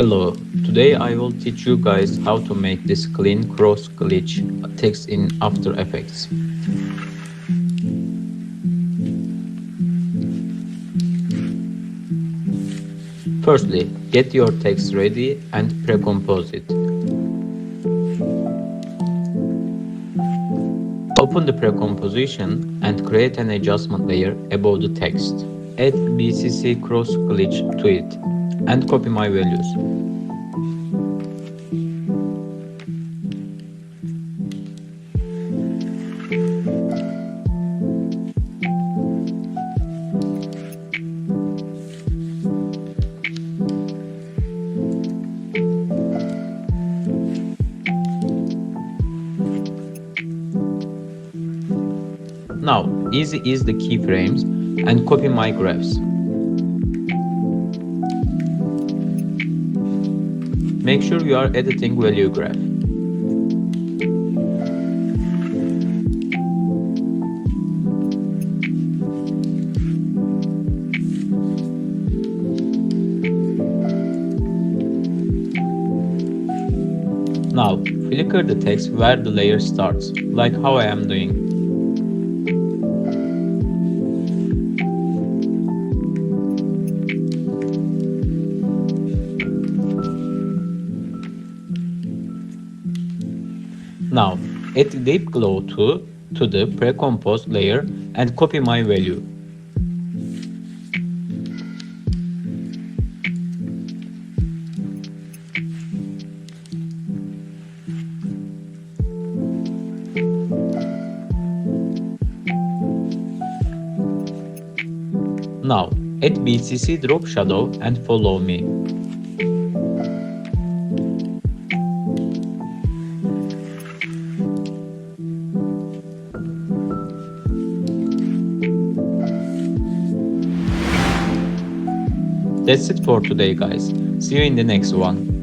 Hello, today I will teach you guys how to make this clean cross glitch text in After Effects. Firstly, get your text ready and pre-compose it. Open the pre-composition and create an adjustment layer above the text. Add BCC cross glitch to it and copy my values. Now, easy is the keyframes and copy my graphs. Make sure you are editing value graph. Now, flicker the text where the layer starts, like how I am doing. Now, add deep glow to the pre-composed layer and copy my value. Now, add BCC drop shadow and follow me. That's it for today, guys. See you in the next one.